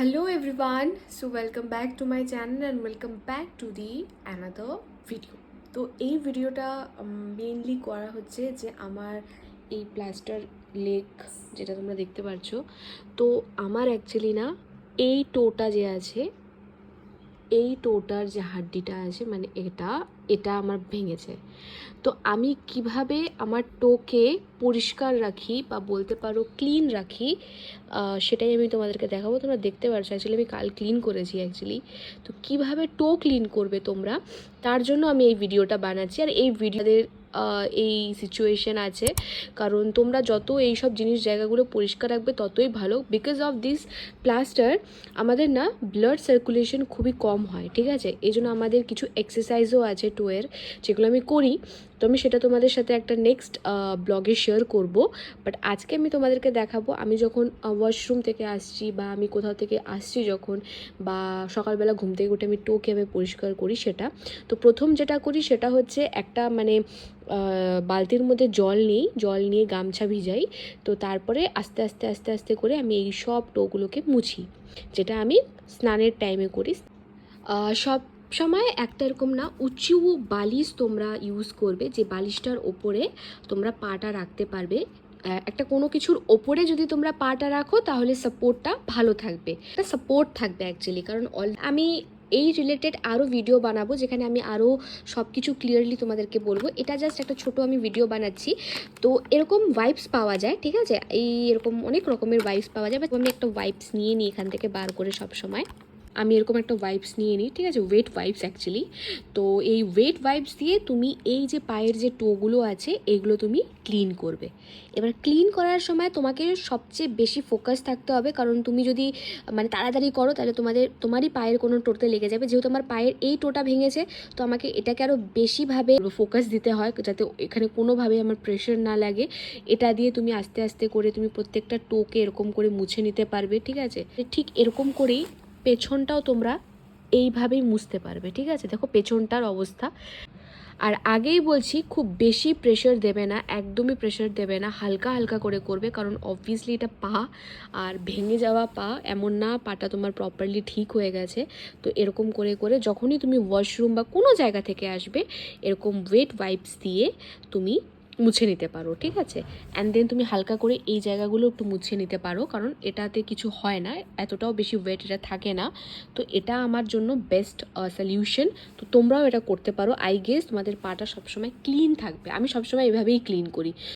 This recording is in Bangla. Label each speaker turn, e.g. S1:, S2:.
S1: Hello everyone, so welcome back to my channel and welcome back to the another video. তো এই ভিডিওটা মেইনলি করা হচ্ছে যে আমার এই প্লাস্টার লেগ যেটা তোমরা দেখতে পাচ্ছ, তো আমার অ্যাকচুয়ালি না এই টোটা যে আছে, এই টোটার যে হাড্ডিটা আছে মানে এটা আমার ভেঙেছে। তো আমি কিভাবে আমার টোকে পরিষ্কার রাখি বা বলতে পারো ক্লিন রাখি, সেটাই আমি তোমাদেরকে দেখাবো। তোমরা দেখতে পারছো অ্যাকচুয়ালি আমি কাল ক্লিন করেছি অ্যাকচুয়ালি। তো কিভাবে টো ক্লিন করবে তোমরা, তার জন্য আমি এই ভিডিওটা বানাচ্ছি। আর এই ভিডিওদের এই সিচুয়েশন আছে, কারণ তোমরা যত এই সব জিনিস জায়গাগুলো পরিষ্কার রাখবে ততই ভালো। বিকজ অফ দিস প্লাস্টার আমাদের না ব্লাড সার্কুলেশন খুবই কম হয়, ঠিক আছে? এই জন্য আমাদের কিছু এক্সারসাইজও আছে টোয়ের, যেগুলো আমি করি। তো আমি সেটা তোমাদের সাথে একটা নেক্সট ব্লগে শেয়ার করব। বাট আজকে আমি তোমাদেরকে দেখাবো আমি যখন ওয়াশরুম থেকে আসছি বা আমি কোথাও থেকে আসছি যখন, বা সকালবেলা ঘুম থেকে উঠে আমি টোকে আমি পরিষ্কার করি সেটা। তো প্রথম যেটা করি সেটা হচ্ছে একটা মানে বালতির মধ্যে জল নিয়ে গামছা ভিজাই। তো তারপরে আস্তে আস্তে আস্তে আস্তে করে আমি এই সব টোগুলোকে মুছি, যেটা আমি স্নানের টাইমে করি। সব সময় একটা এরকম না উঁচু বালিশ তোমরা ইউজ করবে, যে বালিশটার ওপরে তোমরা পাটা রাখতে পারবে। একটা কোনো কিছুর ওপরে যদি তোমরা পাটা রাখো তাহলে সাপোর্টটা ভালো থাকবে, একটা সাপোর্ট থাকবে অ্যাকচুয়ালি। কারণ আমি এই রিলেটেড আরও ভিডিও বানাবো যেখানে আমি আরও সব কিছু ক্লিয়ারলি তোমাদেরকে বলবো। এটা জাস্ট একটা ছোট আমি ভিডিও বানাচ্ছি। তো এরকম ওয়াইপস পাওয়া যায়, ঠিক আছে? এরকম অনেক রকমের ওয়াইপস পাওয়া যায়। আমি একটা ওয়াইপস নিয়ে নিই এখান থেকে বার করে, সব সময় আমি এরকম একটা ওয়াইপস নিয়ে নিই, ঠিক আছে? Wet wipes actually. তো এই ওয়েট ওয়াইপস দিয়ে তুমি এই যে পায়ের যে টোগুলো আছে এগুলো তুমি ক্লিন করবে। এবার ক্লিন করার সময় তোমাকে সবচেয়ে বেশি ফোকাস থাকতে হবে, কারণ তুমি যদি মানে তাড়াতাড়ি করো তাহলে তোমারই পায়ের কোনো টোতে লেগে যাবে। যেহেতু আমার পায়ের এই টোটা ভেঙেছে, তো আমাকে এটাকে আরও বেশিভাবে ফোকাস দিতে হয় যাতে এখানে কোনোভাবে আমার প্রেশার না লাগে। এটা দিয়ে তুমি আস্তে আস্তে করে তুমি প্রত্যেকটা টোকে এরকম করে মুছে নিতে পারবে, ঠিক আছে? ঠিক এরকম করেই পেছনটাও তোমরা এইভাবেই মুছতে পারবে, ঠিক আছে? দেখো পেছনটার অবস্থা। আর আগেই বলছি খুব বেশি প্রেশার দেবে না, একদমই প্রেশার দেবে না, হালকা হালকা করে করবে। কারণ অবভিয়াসলি এটা পা, আর ভেঙে যাওয়া পা এমন না পাটা তোমার প্রপারলি ঠিক হয়ে গেছে। তো এরকম করে করে যখনই তুমি ওয়াশরুম বা কোনো জায়গা থেকে আসবে, এরকম ওয়েট ওয়াইপস দিয়ে তুমি মুছে নিতে পারো, ঠিক আছে? অ্যান্ড দেন তুমি হালকা করে এই জায়গাগুলো একটু মুছে নিতে পারো, কারণ এটাতে কিছু হয় না, এতটাও বেশি ওয়েট এটা থাকে না। তো এটা আমার জন্য বেস্ট সলিউশন। তো তোমরাও এটা করতে পারো। আই গেস তোমাদের পাটা সবসময় ক্লিন থাকবে। আমি সবসময় এভাবেই ক্লিন করি।